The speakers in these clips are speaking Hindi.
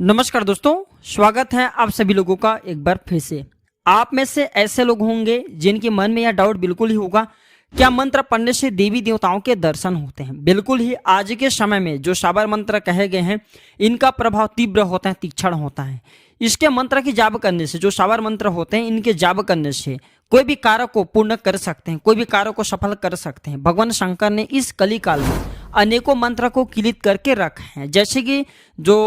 नमस्कार दोस्तों, स्वागत है आप सभी लोगों का एक बार फिर से। आप में से ऐसे लोग होंगे जिनके मन में यह डाउट बिल्कुल ही होगा, क्या मंत्र पढ़ने से देवी देवताओं के दर्शन होते हैं? बिल्कुल ही। आज के समय में जो शाबर मंत्र कहे गए हैं, इनका प्रभाव तीव्र होता है, तीक्ष्ण होता है। इसके मंत्र की जाप करने से, जो शाबर मंत्र होते हैं, इनके जाप करने से कोई भी कार्य को पूर्ण कर सकते हैं, कोई भी कार्य को सफल कर सकते हैं। भगवान शंकर ने इस कली काल में अनेकों मंत्र को किलित करके रखे हैं। जैसे कि जो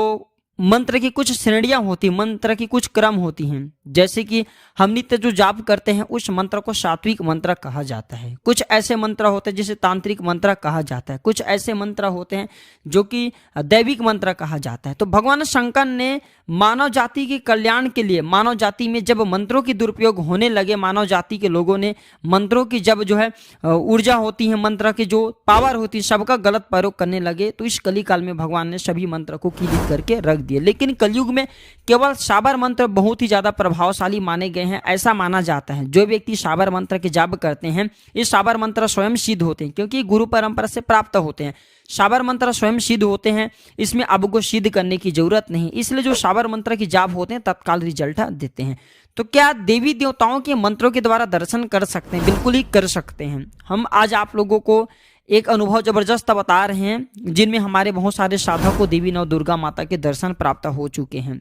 मंत्र की कुछ श्रेणियां होती, मंत्र की कुछ क्रम होती हैं। जैसे कि हम नित्य जो जाप करते हैं उस मंत्र को सात्विक मंत्र कहा जाता है। कुछ ऐसे मंत्र होते हैं जिसे तांत्रिक मंत्र कहा जाता है। कुछ ऐसे मंत्र होते हैं जो कि दैविक मंत्र कहा जाता है। तो भगवान शंकर ने मानव जाति के कल्याण के लिए, मानव जाति में जब मंत्रों की दुरुपयोग होने लगे, मानव जाति के लोगों ने मंत्रों की जब जो है ऊर्जा होती है, मंत्र की जो पावर होती है, सबका गलत प्रयोग करने लगे, तो इस कली काल में भगवान ने सभी मंत्र को किलित करके रख दिए। लेकिन कलयुग में केवल शाबर मंत्र बहुत ही ज्यादा प्रभावशाली माने गए हैं। ऐसा माना जाता है जो व्यक्ति शाबर मंत्र के जाप करते हैं, ये शाबर मंत्र स्वयं सिद्ध होते हैं, क्योंकि गुरु परंपरा से प्राप्त होते हैं। शाबर मंत्र स्वयं सिद्ध होते हैं, इसमें आपको सिद्ध करने की जरूरत नहीं। इसलिए जो शाबर मंत्र की जाप होते हैं तत्काल रिजल्ट देते हैं। तो क्या देवी देवताओं के मंत्रों के द्वारा दर्शन कर सकते हैं? बिल्कुल ही कर सकते हैं। हम आज आप लोगों को एक अनुभव जबरदस्त बता रहे हैं, जिनमें हमारे बहुत सारे साधक को देवी नव दुर्गा माता के दर्शन प्राप्त हो चुके हैं।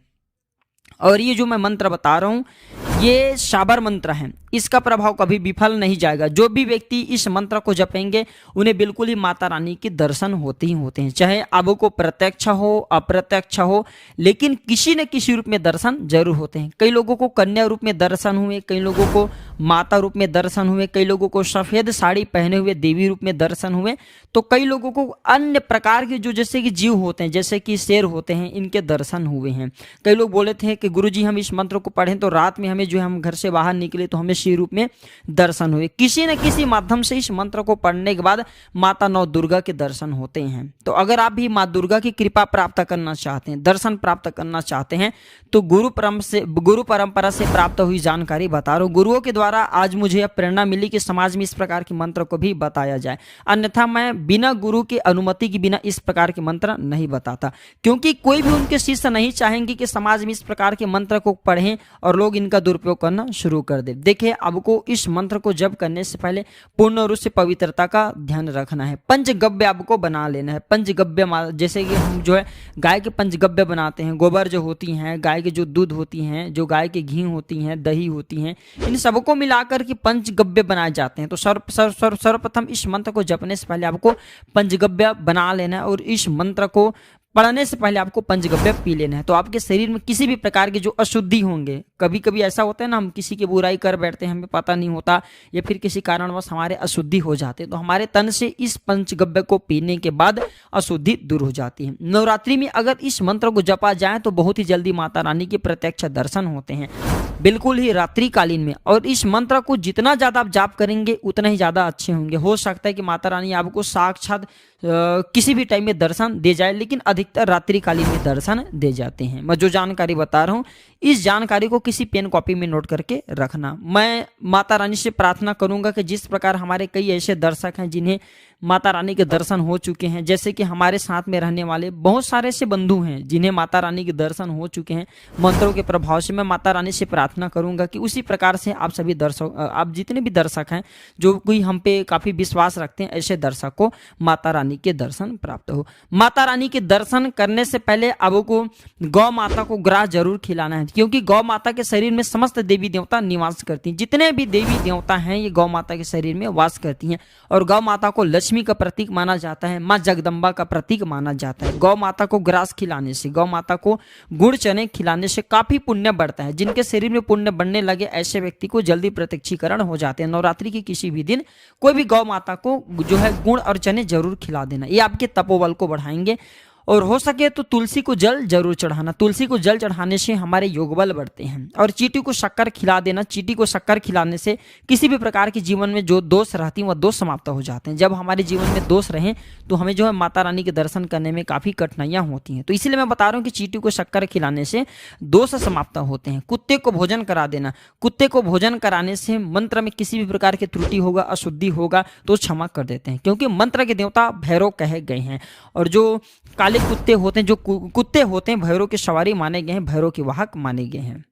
और ये जो मैं मंत्र बता रहा हूँ, ये शाबर मंत्र है, इसका प्रभाव कभी विफल नहीं जाएगा। जो भी व्यक्ति इस मंत्र को जपेंगे उन्हें बिल्कुल ही माता रानी के दर्शन होते ही होते हैं, चाहे आपको प्रत्यक्ष हो अप्रत्यक्ष हो, लेकिन किसी न किसी रूप में दर्शन जरूर होते हैं। कई लोगों को कन्या रूप में दर्शन हुए, कई लोगों को माता रूप में दर्शन हुए, कई लोगों को सफेद साड़ी पहने हुए देवी रूप में दर्शन हुए, तो कई लोगों को अन्य प्रकार के जो जैसे कि जीव होते हैं, जैसे कि शेर होते हैं, इनके दर्शन हुए हैं। कई लोग बोले थे कि गुरुजी हम इस मंत्र को पढ़ें तो रात में हमें जो है हम घर से बाहर निकले तो हमें शिव रूप में दर्शन हुए। किसी न किसी माध्यम से इस मंत्र को पढ़ने के बाद माता नौ दुर्गा के दर्शन होते हैं। तो अगर आप भी माँ दुर्गा की कृपा प्राप्त करना चाहते हैं, दर्शन प्राप्त करना चाहते हैं, तो गुरु परंपरा से प्राप्त हुई जानकारी बता रहा हूँ। गुरुओं के द्वारा आज मुझे यह प्रेरणा मिली कि समाज में इस प्रकार के मंत्र को भी बताया जाए, अन्यथा मैं बिना गुरु की अनुमति के बिना इस प्रकार के मंत्र नहीं बताता, क्योंकि कोई भी उनके शिष्य नहीं चाहेंगे कि समाज में इस प्रकार के मंत्र को पढ़ें और लोग इनका दुरुपयोग करना शुरू कर दे। देखिए, आपको इस मंत्र को जप करने से पहले पूर्ण रूप से पवित्रता का ध्यान रखना है। पंचगव्य आपको बना लेना है। पंचगव्य जैसे कि हम जो है गाय के पंचगव्य बनाते हैं, गोबर जो होती हैं, गाय के जो दूध होती हैं, जो गाय के घी होती हैं, दही होती हैं, इन सबको मिलाकर के पंचगव्य बनाए जाते हैं। तो सर्वप्रथम इस मंत्र को जपने से पहले आपको पंचगव्य बना लेना है और इस मंत्र को पढ़ने से पहले आपको पंचगव्य पी लेना है। तो आपके शरीर में किसी भी प्रकार के जो अशुद्धि होंगे, कभी कभी ऐसा होता है ना, हम किसी की बुराई कर बैठते हैं, हमें पता नहीं होता, या फिर किसी कारणवश हमारे अशुद्धि हो जाते हैं, तो हमारे तन से इस पंचगव्य को पीने के बाद अशुद्धि दूर हो जाती है। नवरात्रि में अगर इस मंत्र को जपा जाए तो बहुत ही जल्दी माता रानी के प्रत्यक्ष दर्शन होते हैं, बिल्कुल ही रात्रि कालीन में। और इस मंत्र को जितना ज्यादा आप जाप करेंगे उतना ही ज्यादा अच्छे होंगे। हो सकता है कि माता रानी आपको साक्षात किसी भी टाइम में दर्शन दे जाए, लेकिन अधिकतर रात्रि कालीन में दर्शन दे जाते हैं। मैं जो जानकारी बता रहा हूँ, इस जानकारी को किसी पेन कॉपी में नोट करके रखना। मैं माता रानी से प्रार्थना करूंगा कि जिस प्रकार हमारे कई ऐसे दर्शक हैं जिन्हें माता रानी के दर्शन हो चुके हैं, जैसे कि हमारे साथ में रहने वाले बहुत सारे ऐसे बंधु हैं जिन्हें माता रानी के दर्शन हो चुके हैं मंत्रों के प्रभाव से, मैं माता रानी से प्रार्थना करूंगा कि उसी प्रकार से आप सभी दर्शक, आप जितने भी दर्शक हैं जो कोई हम पे काफी विश्वास रखते हैं, ऐसे दर्शक को माता रानी के दर्शन प्राप्त हो। माता रानी के दर्शन करने से पहले आपको गौ माता को ग्रास जरूर खिलाना है, क्योंकि गौ माता के शरीर में समस्त देवी देवता निवास करती हैं। जितने भी देवी देवता हैं ये गौ माता के शरीर में वास करती हैं, और गौ माता को लक्ष्मी का प्रतीक माना जाता है, माँ जगदम्बा का प्रतीक माना जाता है। गौ माता को ग्रास खिलाने से, गौ माता को गुड़ चने खिलाने से काफी पुण्य बढ़ता है। जिनके शरीर में पुण्य बढ़ने लगे ऐसे व्यक्ति को जल्दी प्रत्यक्षीकरण हो जाते हैं। नवरात्रि के किसी भी दिन कोई भी गौ माता को जो है गुड़ और चने जरूर खिला देना, ये आपके तपोबल को बढ़ाएंगे। और हो सके तो तुलसी को जल जरूर चढ़ाना। तुलसी को जल चढ़ाने से हमारे योग बल बढ़ते हैं। और चींटी को शक्कर खिला देना। चींटी को शक्कर खिलाने से किसी भी प्रकार के जीवन में जो दोष रहती हैं वह दोष समाप्त हो जाते हैं। जब हमारे जीवन में दोष रहें तो हमें जो है माता रानी के दर्शन करने में काफी कठिनाइयां होती हैं। तो इसलिए मैं बता रहा हूँ कि चींटी को शक्कर खिलाने से दोष समाप्त होते हैं। कुत्ते को भोजन करा देना। कुत्ते को भोजन कराने से मंत्र में किसी भी प्रकार की त्रुटि होगा, अशुद्धि होगा तो क्षमा कर देते हैं, क्योंकि मंत्र के देवता भैरव कहे गए हैं। और जो काली वाले कुत्ते होते हैं, जो कुत्ते होते हैं भैरव की सवारी माने गए हैं, भैरव के वाहक माने गए हैं।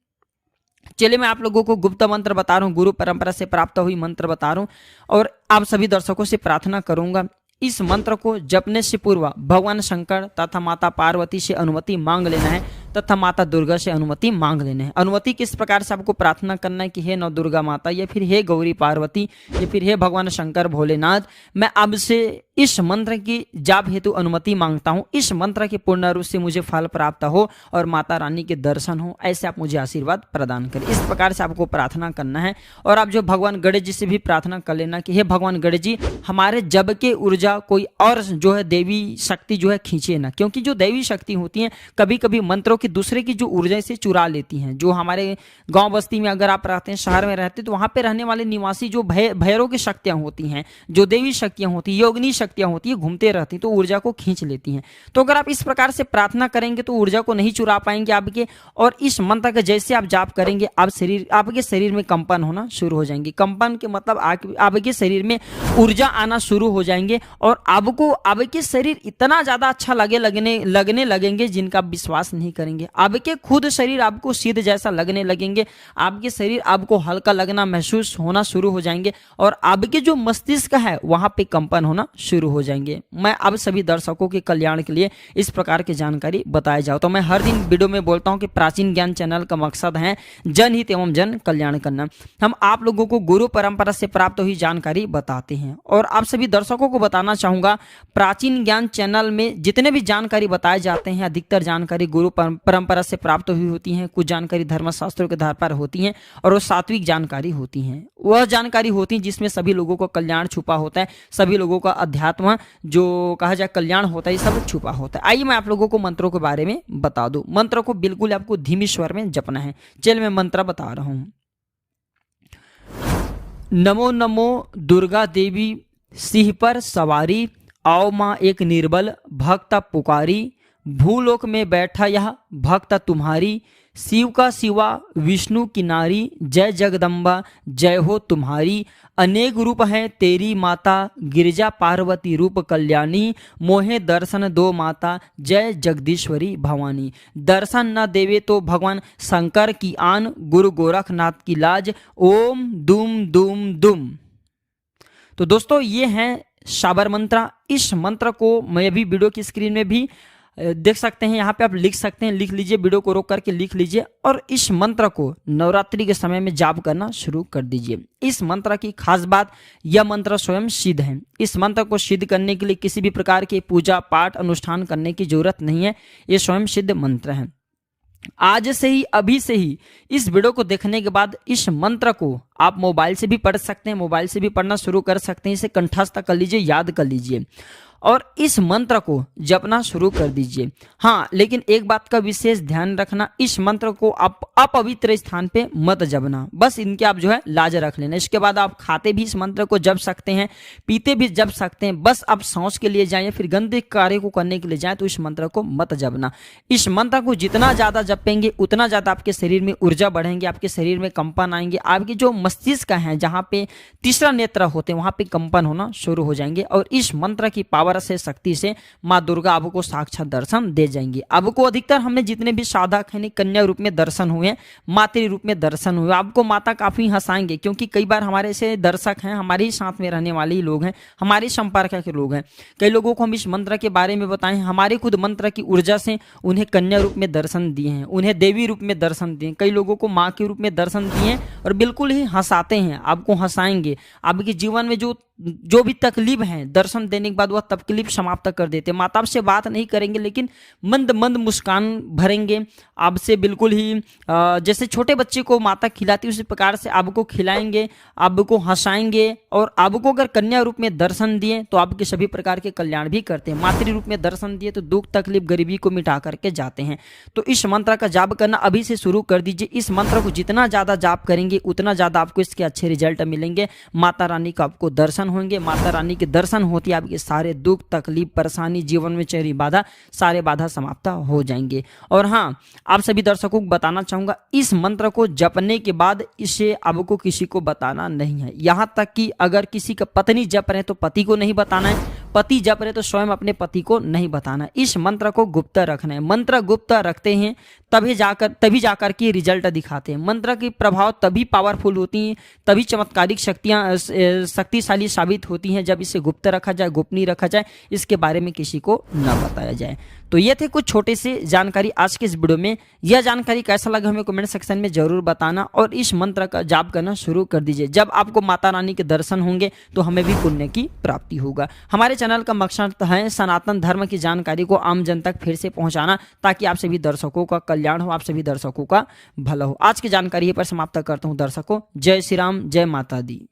चलिए मैं आप लोगों को गुप्त मंत्र बता रहा हूँ, गुरु परंपरा से प्राप्त हुई मंत्र बता रहा हूँ, और आप सभी दर्शकों से प्रार्थना करूंगा इस मंत्र को जपने से पूर्व भगवान शंकर तथा माता पार्वती से अनुमति मांग लेना है तथा माता दुर्गा से अनुमति मांग लेना है। अनुमति किस प्रकार से आपको प्रार्थना करना है कि हे नौ दुर्गा माता, या फिर हे गौरी पार्वती, या फिर हे भगवान शंकर भोलेनाथ, मैं आपसे इस मंत्र की जाप हेतु अनुमति मांगता हूँ। इस मंत्र के पूर्ण रूप से मुझे फल प्राप्त हो और माता रानी के दर्शन हो, ऐसे आप मुझे आशीर्वाद प्रदान करें। इस प्रकार से आपको प्रार्थना करना है। और आप जो भगवान गणेश जी से भी प्रार्थना कर लेना कि हे भगवान गणेश जी, हमारे जब के ऊर्जा कोई और जो है देवी शक्ति जो है खींचे ना, क्योंकि जो देवी शक्ति होती है कभी कभी मंत्रों की दूसरे की जो ऊर्जा से चुरा लेती हैं। जो हमारे गांव बस्ती में अगर आप रहते हैं, शहर में रहते हैं, तो वहां पे रहने वाले निवासी जो भैरव की शक्तियां होती हैं, जो देवी शक्तियां होती है, योगिनी शक्तियां होती है, घूमते रहती हैं तो ऊर्जा को खींच लेती हैं। तो अगर आप इस प्रकार से प्रार्थना करेंगे तो ऊर्जा को नहीं चुरा पाएंगे आपके। और इस मंत्र का जैसे आप जाप करेंगे आपके शरीर में कंपन होना शुरू हो जाएंगे। कंपन के मतलब आपके शरीर में ऊर्जा आना शुरू हो जाएंगे और आपको आपके शरीर इतना ज्यादा अच्छा लगने लगेंगे जिनका आप विश्वास नहीं करेंगे। आपके खुद शरीर आपको सिद्ध जैसा लगने लगेंगे। आपके शरीर आपको हल्का लगना महसूस होना शुरू हो जाएंगे और आपके जो मस्तिष्क है वहां पे कंपन होना शुरू हो जाएंगे। मैं अब सभी दर्शकों के कल्याण के लिए इस प्रकार की जानकारी बताया जाओ तो मैं हर दिन वीडियो में बोलता हूं कि प्राचीन ज्ञान चैनल का मकसद है जनहित एवं जन कल्याण करना। हम आप लोगों को गुरु परंपरा से प्राप्त हुई जानकारी बताते हैं और आप सभी दर्शकों को बताना चाहूंगा, प्राचीन ज्ञान चैनल में जितने भी जानकारी बताए जाते हैं अधिकतर जानकारी गुरु परंपरा से प्राप्त हुई होती हैं। कुछ जानकारी धर्मशास्त्रों के आधार पर होती हैं और वो सात्विक जानकारी होती हैं। वह जानकारी होती है जिसमें सभी लोगों का कल्याण छुपा होता है, सभी लोगों का अध्यात्म जो कहा जाए कल्याण होता है, ये सब छुपा होता है। आइए मैं आप लोगों को मंत्रों के बारे में बता दूं। मंत्र को बिल्कुल आपको धीमी स्वर में जपना है। चलिए मैं मंत्र बता रहा हूं। नमो नमो दुर्गा देवी सिंह पर सवारी, आओ माँ एक निर्बल भक्त पुकारी, भूलोक में बैठा यह भक्त तुम्हारी, शिव का शिवा विष्णु की नारी, जय जगदम्बा जय हो तुम्हारी, अनेक रूप है तेरी माता, गिरजा पार्वती रूप कल्याणी, मोहे दर्शन दो माता, जय जगदीश्वरी भवानी, दर्शन न देवे तो भगवान शंकर की आन, गुरु गोरखनाथ की लाज, ओम दुम दुम दुम। तो दोस्तों ये है शाबर मंत्र। इस मंत्र को मैं अभी वीडियो की स्क्रीन में भी देख सकते हैं, यहाँ पे आप लिख सकते हैं, लिख लीजिए, वीडियो को रोक करके लिख लीजिए और इस मंत्र को नवरात्रि के समय में जाप करना शुरू कर दीजिए। इस मंत्र की खास बात, यह मंत्र स्वयं सिद्ध है। इस मंत्र को सिद्ध करने के लिए किसी भी प्रकार के पूजा पाठ अनुष्ठान करने की जरूरत नहीं है, ये स्वयं सिद्ध मंत्र है। आज से ही, अभी से ही इस वीडियो को देखने के बाद इस मंत्र को आप मोबाइल से भी पढ़ सकते हैं, मोबाइल से भी पढ़ना शुरू कर सकते हैं। इसे कंठस्थ कर लीजिए, याद कर लीजिए और इस मंत्र को जपना शुरू कर दीजिए। हाँ, लेकिन एक बात का विशेष ध्यान रखना, इस मंत्र को आप अपवित्र स्थान पे मत जपना। बस इनके आप जो है लाज रख लेना। इसके बाद आप खाते भी इस मंत्र को जप सकते हैं, पीते भी जप सकते हैं। बस आप शौच के लिए जाएं या फिर गंदे कार्य को करने के लिए जाएं तो इस मंत्र को मत जपना। इस मंत्र को जितना ज्यादा जपेंगे उतना ज्यादा आपके शरीर में ऊर्जा बढ़ेंगे, आपके शरीर में कंपन आएंगे, आपके जो मस्तिष्क है जहाँ पे तीसरा नेत्र होते हैं वहां पे कंपन होना शुरू हो जाएंगे और इस मंत्र की पावर से, शक्ति से माँ दुर्गा आपको साक्षात दर्शन दे जाएंगी। आपको अधिकतर हमने जितने भी साधक हैं कन्या रूप में दर्शन हुए, मातृ रूप में दर्शन हुए। आपको माता काफी हंसाएंगे क्योंकि कई बार हमारे ऐसे दर्शक हैं, हमारे ही साथ में रहने वाले ही लोग हैं, हमारे संपर्क के लोग हैं। कई लोगों को हम इस मंत्र के बारे में बताएं, हमारे खुद मंत्र की ऊर्जा से उन्हें कन्या रूप में दर्शन दिए हैं, उन्हें देवी रूप में दर्शन दिए, कई लोगों को माँ के रूप में दर्शन दिए हैं और बिल्कुल ही हंसाते हैं, आपको हंसाएंगे। आपके जीवन में जो भी तकलीफ है दर्शन देने के बाद वह तकलीफ समाप्त कर देते। माता आपसे बात नहीं करेंगे लेकिन मंद मंद मुस्कान भरेंगे आपसे, बिल्कुल ही जैसे छोटे बच्चे को माता खिलाती उसी प्रकार से आपको खिलाएंगे, आपको हंसाएंगे और आपको अगर कन्या रूप में दर्शन दिए तो आपके सभी प्रकार के कल्याण भी करते हैं। मातृ रूप में दर्शन दिए तो दुख तकलीफ गरीबी को मिटा करके जाते हैं। तो इस मंत्र का जाप करना अभी से शुरू कर दीजिए। इस मंत्र को जितना ज्यादा जाप करेंगे उतना ज्यादा आपको इसके अच्छे रिजल्ट मिलेंगे। माता रानी का आपको दर्शन होंगे, माता रानी के दर्शन होती है आपके सारे दुख तकलीफ परेशानी जीवन में चल रही बाधा, सारे बाधा समाप्त हो जाएंगे। और हाँ, आप सभी दर्शकों को बताना चाहूंगा, इस मंत्र को जपने के बाद इसे आपको किसी को बताना नहीं है। यहां तक कि अगर किसी का पत्नी जप रहे तो पति को नहीं बताना है, पति जप रहे तो स्वयं अपने पति को नहीं बताना। इस मंत्र को गुप्त रखना है। मंत्र गुप्त रखते हैं तभी जाकर के रिजल्ट दिखाते हैं। मंत्र की प्रभाव तभी पावरफुल होती हैं, तभी चमत्कारिक शक्तियां शक्तिशाली साबित होती हैं जब इसे गुप्त रखा जाए, गोपनीय रखा जाए, इसके बारे में किसी को न बताया जाए। तो ये थे कुछ छोटे से जानकारी आज के इस वीडियो में। यह जानकारी कैसा लगा हमें कमेंट सेक्शन में जरूर बताना और इस मंत्र का जाप करना शुरू कर दीजिए। जब आपको माता रानी के दर्शन होंगे तो हमें भी पुण्य की प्राप्ति होगा। हमारे चैनल का मकसद है सनातन धर्म की जानकारी को आम जन तक फिर से पहुंचाना, ताकि आप सभी दर्शकों का कल्याण हो, आप सभी दर्शकों का भला हो। आज की जानकारी पर समाप्त करता हूं दर्शकों। जय श्री राम, जय माता दी।